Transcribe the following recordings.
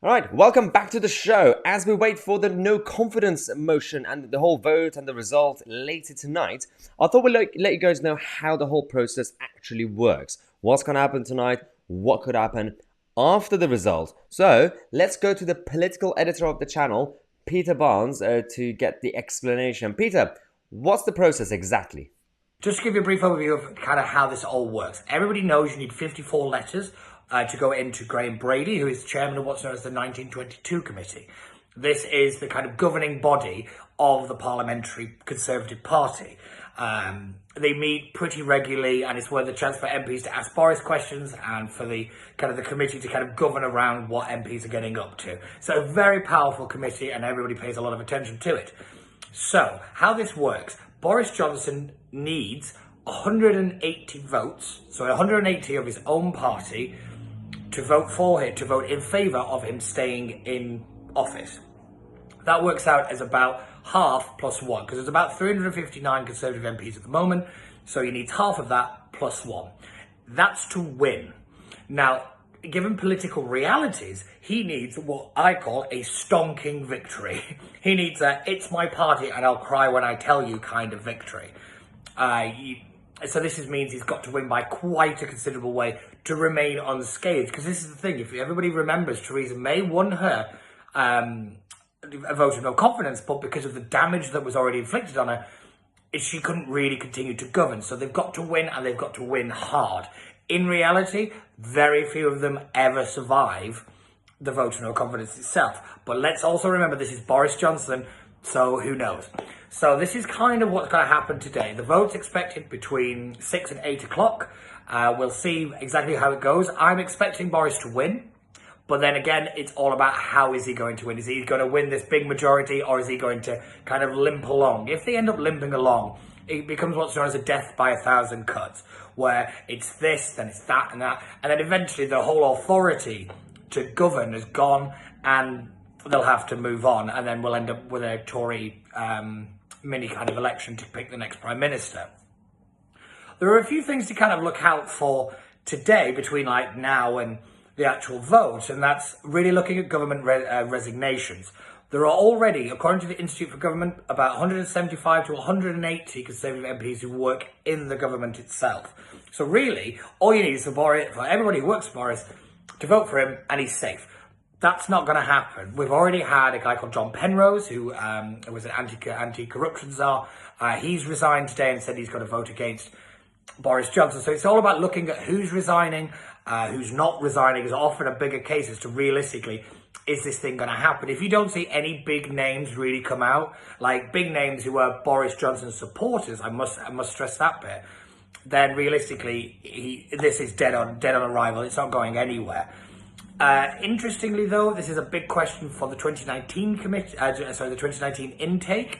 All right, welcome back to the show. As we wait for the no confidence motion and the whole vote and the result later tonight, I thought we'd let you guys know how the whole process actually works. What's going to happen tonight? What could happen after the result? So let's go to the political editor of the channel, Peter Barnes, to get the explanation. Peter, what's the process exactly? Just to give you a brief overview of kind of how this all works. Everybody knows you need 54 letters to go into Graham Brady, who is chairman of what's known as the 1922 Committee. This is the kind of governing body of the Parliamentary Conservative Party. They meet pretty regularly, and it's where the chance for MPs to ask Boris questions and for the kind of the committee to kind of govern around what MPs are getting up to. So a very powerful committee, and everybody pays a lot of attention to it. So how this works, Boris Johnson needs 180 votes, so 180 of his own party, to vote for him, to vote in favour of him staying in office. That works out as about half plus one, because there's about 359 Conservative MPs at the moment, so he needs half of that plus one. That's to win. Now, given political realities, he needs what I call a stonking victory. He needs a "it's my party and I'll cry when I tell you" kind of victory. So this means he's got to win by quite a considerable way to remain unscathed. Because this is the thing, if everybody remembers, Theresa May won her a vote of no confidence, but because of the damage that was already inflicted on her, she couldn't really continue to govern. So they've got to win, and they've got to win hard. In reality, very few of them ever survive the vote of no confidence itself. But let's also remember, this is Boris Johnson, so who knows? So this is kind of what's going to happen today. The vote's expected between 6 and 8 o'clock. We'll see exactly how it goes. I'm expecting Boris to win. But then again, it's all about how is he going to win. Is he going to win this big majority, or is he going to kind of limp along? If they end up limping along, it becomes what's known as a death by 1,000 cuts, where it's this, then it's that and that. And then eventually the whole authority to govern is gone, and they'll have to move on. And then we'll end up with a Tory mini kind of election to pick the next Prime Minister. There are a few things to kind of look out for today between like now and the actual vote, and that's really looking at government resignations. There are already, according to the Institute for Government, about 175 to 180 Conservative MPs who work in the government itself. So really, all you need is for everybody who works for Boris to vote for him, and he's safe. That's not going to happen. We've already had a guy called John Penrose, who was an anti-corruption czar. He's resigned today and said he's going to vote against Boris Johnson. So it's all about looking at who's resigning, who's not resigning. Is often a bigger case as to realistically, is this thing going to happen? If you don't see any big names really come out, like big names who are Boris Johnson supporters, I must stress that bit, then realistically, this is dead on arrival. It's not going anywhere. Interestingly, though, this is a big question for the 2019 the 2019 intake,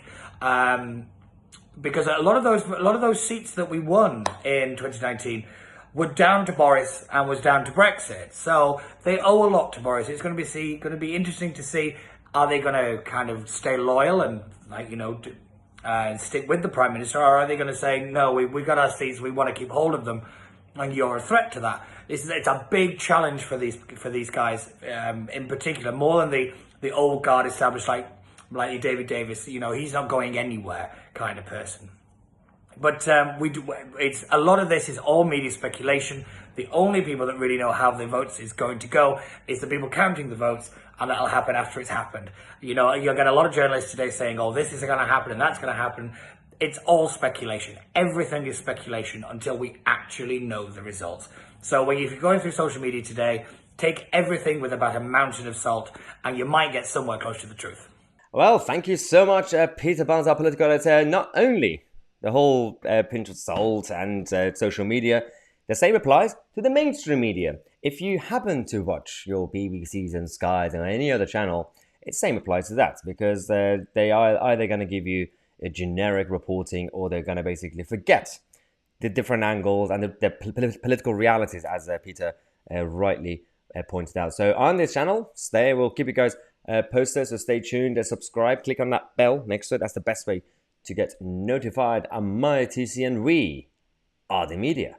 because a lot of those seats that we won in 2019 were down to Boris and was down to Brexit. So they owe a lot to Boris. It's going to be interesting to see, are they going to kind of stay loyal and stick with the Prime Minister, or are they going to say, no, we got our seats, we want to keep hold of them, and you're a threat to that? It's a big challenge for these guys in particular, more than the old guard established like David Davis. He's not going anywhere kind of person. But it's a lot of this is all media speculation. The only people that really know how the votes is going to go is the people counting the votes, and that'll happen after it's happened. You'll get a lot of journalists today saying, oh, this is going to happen and that's going to happen. It's all speculation. Everything is speculation until we actually know the results. So if you're going through social media today, take everything with about a mountain of salt, and you might get somewhere close to the truth. Well, thank you so much, Peter Barnes, our political editor. Not only the whole pinch of salt and social media, the same applies to the mainstream media. If you happen to watch your BBCs and Skies and any other channel, the same applies to that, because they are either going to give you a generic reporting, or they're going to basically forget the different angles and the political realities, as Peter rightly pointed out. So on this channel, we'll keep you guys posted, so stay tuned, subscribe, click on that bell next to it. That's the best way to get notified. I'm Tousi, and we are the media.